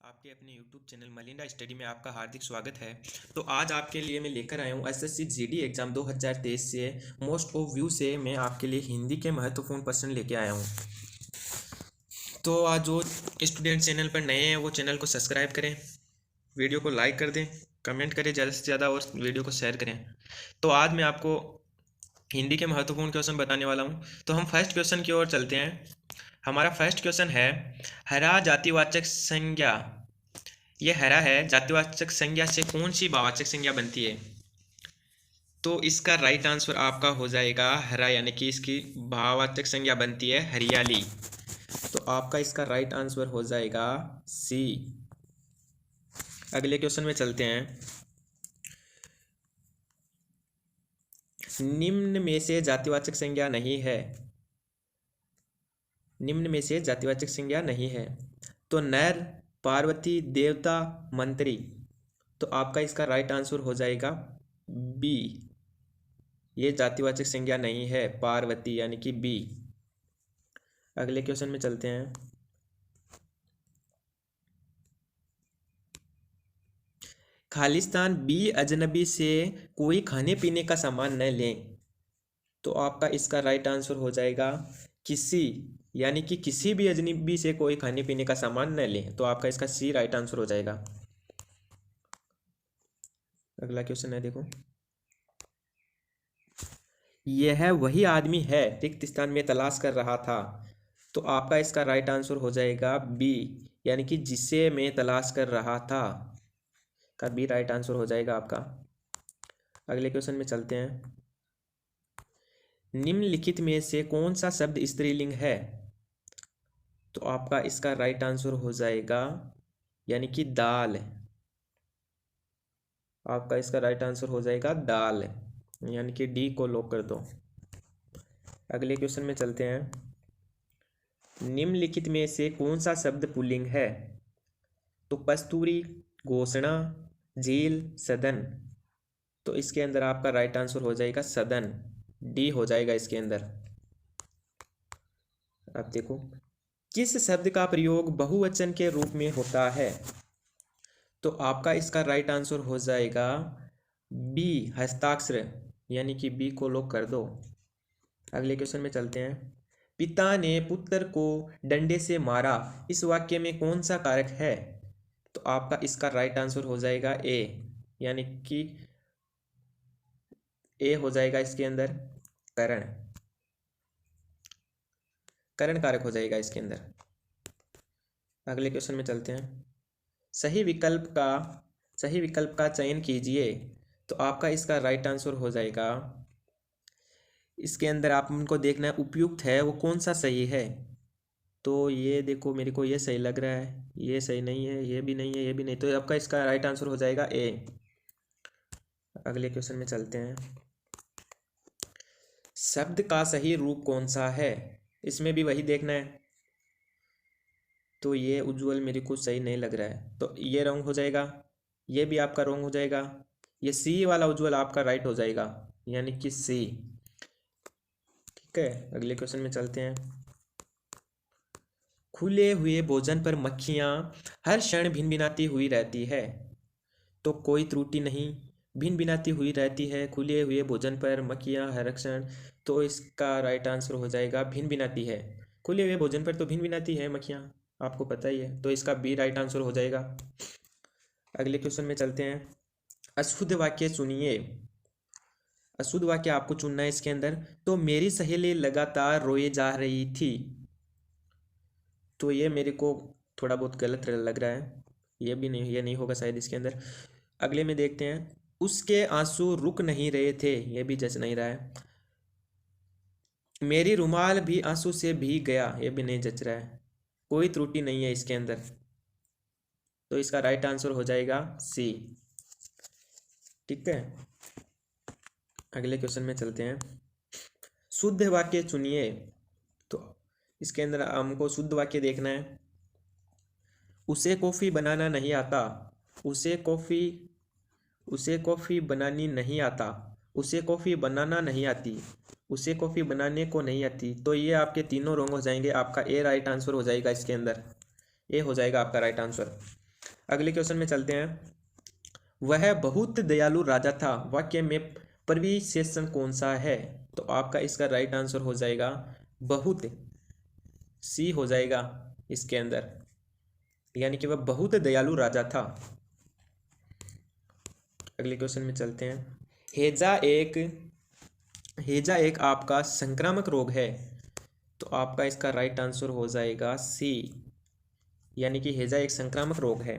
आपके अपने YouTube channel Melinda study में आपका हार्दिक स्वागत है। तो आज आपके लिए मैं लेकर आया हूँ एसएससी जीडी एग्ज़ाम 2023 से मोस्ट ऑफ व्यू से मैं आपके लिए हिंदी के महत्वपूर्ण प्रश्न लेके आया हूँ। तो आज जो स्टूडेंट चैनल पर नए हैं वो चैनल को सब्सक्राइब करें, वीडियो को लाइक कर दें, कमेंट करें ज़्यादा से ज़्यादा और वीडियो को शेयर करें। तो आज मैं आपको हिंदी के महत्वपूर्ण क्वेश्चन बताने वाला हूँ। तो हम फर्स्ट क्वेश्चन की ओर चलते हैं। हमारा फर्स्ट क्वेश्चन है, हरा जातिवाचक संज्ञा, ये हरा है, जातिवाचक संज्ञा से कौन सी भाववाचक संज्ञा बनती है? तो इसका राइट आंसर आपका हो जाएगा हरा, यानी कि इसकी भाववाचक संज्ञा बनती है हरियाली। तो आपका इसका राइट आंसर हो जाएगा सी। अगले क्वेश्चन में चलते हैं। निम्न में से जातिवाचक संज्ञा नहीं है, निम्न में से जातिवाचक संज्ञा नहीं है। तो नर, पार्वती, देवता, मंत्री। तो आपका इसका राइट आंसर हो जाएगा बी, ये जातिवाचक संज्ञा नहीं है पार्वती, यानी कि बी। अगले क्वेश्चन में चलते हैं। खालिस्तान बी अजनबी से कोई खाने पीने का सामान न लें। तो आपका इसका राइट आंसर हो जाएगा किसी, यानी कि किसी भी अजनबी से कोई खाने पीने का सामान न लें। तो आपका इसका सी राइट आंसर हो जाएगा। अगला क्वेश्चन है, देखो, यह वही आदमी है रिक्त स्थान में तलाश कर रहा था। तो आपका इसका राइट आंसर हो जाएगा बी, यानी कि जिसे मैं तलाश कर रहा था का बी राइट आंसर हो जाएगा आपका। अगले क्वेश्चन में चलते हैं। निम्नलिखित में से कौन सा शब्द स्त्रीलिंग है? तो आपका इसका राइट आंसर हो जाएगा, यानी कि दाल। आपका इसका राइट आंसर हो जाएगा दाल, यानी कि डी को लॉक कर दो। अगले क्वेश्चन में चलते हैं। निम्नलिखित में से कौन सा शब्द पुल्लिंग है? तो कस्तूरी, घोषणा, झील, सदन। तो इसके अंदर आपका राइट आंसर हो जाएगा सदन, डी हो जाएगा इसके अंदर। अब देखो, किस शब्द का प्रयोग बहुवचन के रूप में होता है? तो आपका इसका राइट आंसर हो जाएगा बी, हस्ताक्षर, यानी कि बी को लॉक कर दो। अगले क्वेश्चन में चलते हैं। पिता ने पुत्र को डंडे से मारा, इस वाक्य में कौन सा कारक है? तो आपका इसका राइट आंसर हो जाएगा ए, यानी कि ए हो जाएगा इसके अंदर करण, करण कारक हो जाएगा इसके अंदर। अगले क्वेश्चन में चलते हैं। सही विकल्प का चयन कीजिए। तो आपका इसका राइट आंसर हो जाएगा, इसके अंदर आप उनको देखना है उपयुक्त है वो कौन सा सही है। तो ये देखो, मेरे को ये सही लग रहा है, ये सही नहीं है, ये भी नहीं है, ये भी नहीं। तो आपका इसका राइट आंसर हो जाएगा ए। अगले क्वेश्चन में चलते हैं। शब्द का सही रूप कौन सा है? इसमें भी वही देखना है। तो ये उज्ज्वल मेरे को सही नहीं लग रहा है, तो ये रॉन्ग हो जाएगा, ये भी आपका रॉन्ग हो जाएगा, ये सी वाला उज्ज्वल आपका राइट हो जाएगा, यानी कि सी। ठीक है, अगले क्वेश्चन में चलते हैं। खुले हुए भोजन पर मक्खियाँ हर क्षण भिनभिनाती हुई रहती है। तो कोई त्रुटि नहीं, भिनभिनाती हुई रहती है खुले हुए भोजन पर मक्खियाँ हर क्षण। तो इसका राइट आंसर हो जाएगा भिनभिनाती है, खुले हुए भोजन पर तो भिनभिनाती है मक्खियाँ, आपको पता ही है। तो इसका बी राइट आंसर हो जाएगा। अगले क्वेश्चन में चलते हैं। अशुद्ध वाक्य चुनिए। अशुद्ध वाक्य आपको चुनना है इसके अंदर। तो मेरी सहेली लगातार रोए जा रही थी। तो ये मेरे को थोड़ा बहुत गलत लग रहा है, ये भी नहीं, ये नहीं होगा शायद इसके अंदर। अगले में देखते हैं। उसके आंसू रुक नहीं रहे थे, ये भी जच नहीं रहा है। मेरी रुमाल भी आंसू से भीग गया, ये भी नहीं जच रहा है, कोई त्रुटि नहीं है इसके अंदर। तो इसका राइट आंसर हो जाएगा सी। ठीक है, अगले क्वेश्चन में चलते हैं। शुद्ध वाक्य चुनिए। तो इसके अंदर हमको शुद्ध वाक्य देखना है। उसे कॉफ़ी बनाना नहीं आता, उसे कॉफ़ी बनानी नहीं आता, उसे कॉफ़ी बनाना नहीं आती, उसे कॉफ़ी बनाने को नहीं आती। तो ये आपके तीनों रॉन्ग हो जाएंगे, आपका ए राइट आंसर हो जाएगा इसके अंदर, ए हो जाएगा आपका राइट आंसर। अगले क्वेश्चन में चलते हैं। वह बहुत दयालु राजा था, वाक्य में परिविशेषण कौन सा है? तो आपका इसका राइट आंसर हो जाएगा बहुत, सी हो जाएगा इसके अंदर, यानी कि वह बहुत दयालु राजा था। अगले क्वेश्चन में चलते हैं। हेजा एक हेजा एक आपका संक्रामक रोग है, तो आपका इसका राइट आंसर हो जाएगा सी, यानी कि हेजा एक संक्रामक रोग है।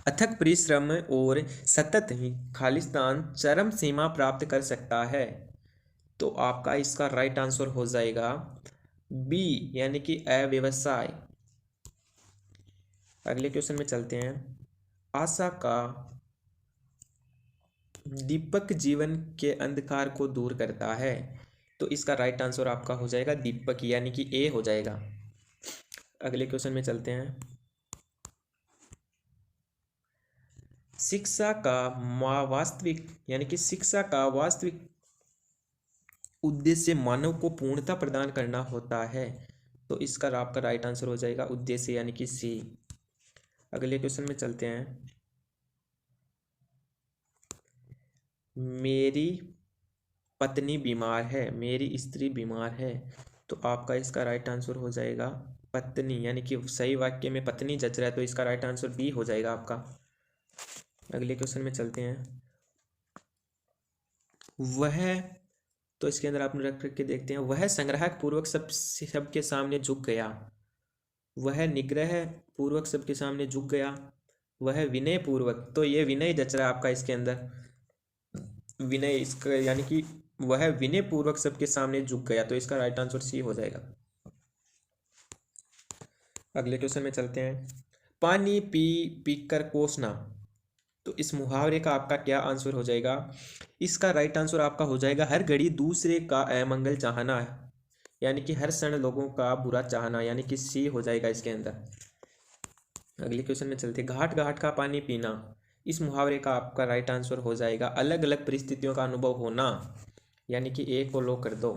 अथक परिश्रम और सतत खालिस्तान चरम सीमा प्राप्त कर सकता है, तो आपका इसका राइट आंसर हो जाएगा बी, यानी कि अव्यवसाय। अगले क्वेश्चन में चलते हैं। आशा का दीपक जीवन के अंधकार को दूर करता है, तो इसका राइट आंसर आपका हो जाएगा दीपक, यानी कि ए हो जाएगा। अगले क्वेश्चन में चलते हैं। शिक्षा का वास्तविक, यानी कि शिक्षा का वास्तविक उद्देश्य मानव को पूर्णता प्रदान करना होता है, तो इसका आपका राइट आंसर हो जाएगा उद्देश्य, यानी कि सी। अगले क्वेश्चन में चलते हैं। मेरी पत्नी बीमार है, मेरी स्त्री बीमार है, तो आपका इसका राइट आंसर हो जाएगा पत्नी, यानी कि सही वाक्य में पत्नी जच रहा है, तो इसका राइट आंसर बी हो जाएगा आपका। अगले क्वेश्चन में चलते हैं। वह, तो इसके अंदर आप रख के देखते हैं। वह संग्राहक पूर्वक सबके सामने झुक गया, वह निग्रह पूर्वक सबके सामने झुक गया, वह विनय पूर्वक, तो ये विनय जच रहा है आपका इसके अंदर, विनय इसका, यानी कि वह विनय पूर्वक सबके सामने झुक गया, तो इसका राइट आंसर सी हो जाएगा। अगले क्वेश्चन में चलते हैं। पानी पी पी कर कोसना, तो इस मुहावरे का आपका क्या आंसर हो जाएगा? इसका राइट आंसर आपका हो जाएगा हर घड़ी दूसरे का अमंगल चाहना, यानी कि हर क्षण लोगों का बुरा चाहना, यानी कि सी हो जाएगा इसके अंदर। अगले क्वेश्चन में चलते। घाट घाट का पानी पीना, इस मुहावरे का आपका राइट आंसर हो जाएगा अलग अलग परिस्थितियों का अनुभव होना, यानी कि ए को लॉक कर दो।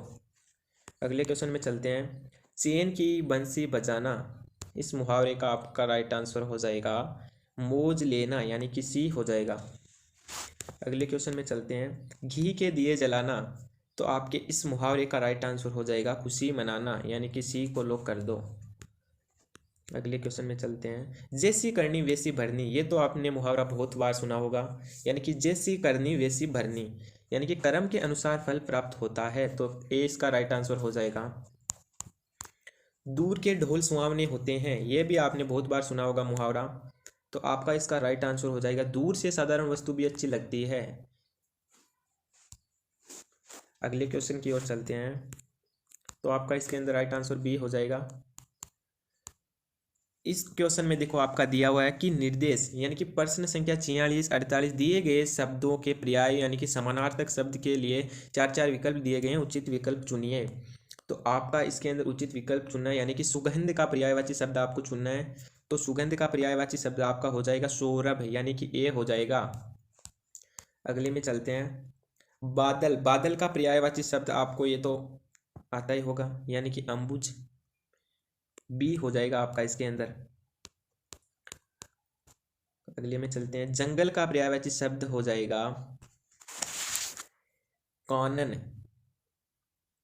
अगले क्वेश्चन में चलते हैं। चैन की बंसी बजाना, इस मुहावरे का आपका राइट आंसर हो जाएगा मौज लेना, यानी कि सी हो जाएगा। अगले क्वेश्चन में चलते हैं। घी के दिए जलाना, तो आपके इस मुहावरे का राइट आंसर हो जाएगा खुशी मनाना, यानी कि सी को लॉक कर दो। अगले क्वेश्चन में चलते हैं। जैसी करनी वैसी भरनी, ये तो आपने मुहावरा बहुत बार सुना होगा, यानी कि जैसी करनी वैसी भरनी, यानी कि कर्म के अनुसार फल प्राप्त होता है, तो ए इसका राइट आंसर हो जाएगा। दूर के ढोल सुहावने होते हैं, ये भी आपने बहुत बार सुना होगा मुहावरा, तो आपका इसका राइट आंसर हो जाएगा दूर से साधारण वस्तु भी अच्छी लगती है। अगले क्वेश्चन की ओर चलते हैं, तो आपका इसके अंदर राइट आंसर बी हो जाएगा। इस क्वेश्चन में देखो आपका दिया हुआ है कि निर्देश, यानी कि प्रश्न संख्या 46 48 दिए गए शब्दों के पर्याय, यानी कि समानार्थक शब्द के लिए 4 विकल्प दिए गए हैं, उचित विकल्प चुनिए। तो आपका इसके अंदर उचित विकल्प चुनना है, यानी कि सुगंध का पर्यायवाची शब्द आपको चुनना है, तो सुगंध का पर्यायवाची शब्द आपका हो जाएगा सौरभ, यानी कि ए हो जाएगा। अगले में चलते हैं। बादल, बादल का पर्यायवाची शब्द आपको ये तो आता ही होगा, यानी कि अंबुज, बी हो जाएगा आपका इसके अंदर। अगले में चलते हैं। जंगल का पर्यायवाची शब्द हो जाएगा कानन,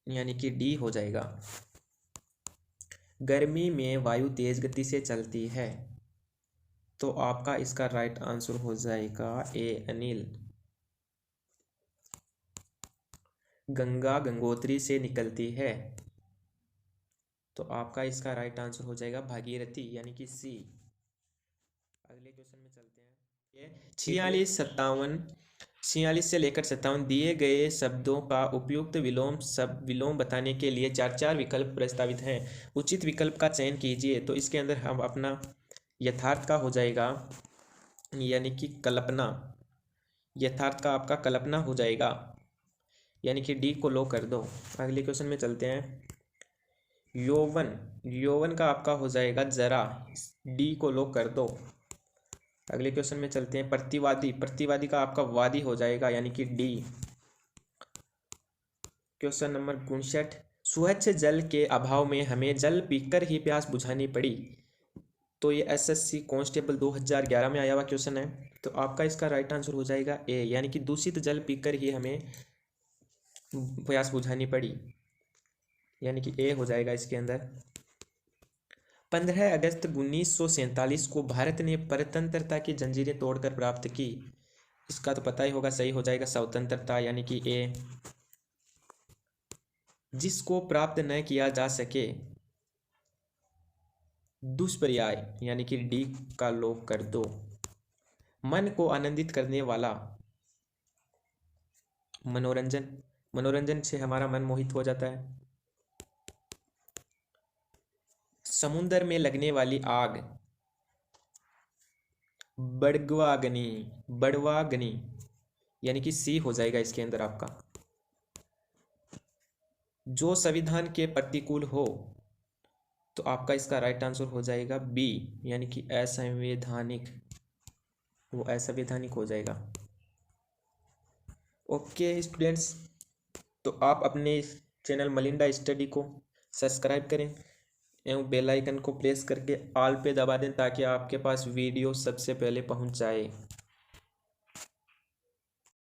यानी कि डी हो जाएगा। गर्मी में वायु तेज गति से चलती है, तो आपका इसका राइट आंसर हो जाएगा ए अनिल। गंगा गंगोत्री से निकलती है, तो आपका इसका राइट आंसर हो जाएगा भागीरथी, यानी कि सी। अगले क्वेश्चन में चलते हैं। 46 से लेकर 57 दिए गए शब्दों का उपयुक्त विलोम बताने के लिए 4 विकल्प प्रस्तावित हैं, उचित विकल्प का चयन कीजिए। तो इसके अंदर हम अपना यथार्थ का हो जाएगा, यानी कि कल्पना, यथार्थ का आपका कल्पना हो जाएगा, यानी कि डी को लो कर दो। अगले क्वेश्चन में चलते हैं। यौवन, यौवन का आपका हो जाएगा जरा, डी को लो कर दो। अगले क्वेश्चन में चलते हैं। प्रतिवादी, प्रतिवादी का आपका वादी हो जाएगा, यानी कि डी। Question number 59। स्वच्छ जल के अभाव में हमें जल पीकर ही प्यास बुझानी पड़ी। तो ये एसएससी कांस्टेबल 2011 में आया हुआ क्वेश्चन है। तो आपका इसका राइट आंसर हो जाएगा ए, यानी कि दूषित जल पीकर ही हमें प्यास बुझानी पड़ी, यानी कि ए हो जाएगा इसके अंदर। 15 अगस्त 1947 को भारत ने परतंत्रता की जंजीरें तोड़कर प्राप्त की। इसका तो पता ही होगा, सही हो जाएगा स्वतंत्रता, यानी कि ए। जिसको प्राप्त न किया जा सके दुष्पर्याय, यानी कि डी का लॉक कर दो। मन को आनंदित करने वाला मनोरंजन, मनोरंजन से हमारा मन मोहित हो जाता है। समुद्र में लगने वाली आग बड़वाग्नि, बड़वाग्नि, यानी कि सी हो जाएगा इसके अंदर आपका। जो संविधान के प्रतिकूल हो, तो आपका इसका राइट आंसर हो जाएगा बी, यानी कि असंवैधानिक, वो असंवैधानिक हो जाएगा। ओके स्टूडेंट्स, तो आप अपने चैनल मलिंडा स्टडी को सब्सक्राइब करें एवं बेल आइकन को प्रेस करके ऑल पे दबा दें, ताकि आपके पास वीडियो सबसे पहले पहुंच जाए।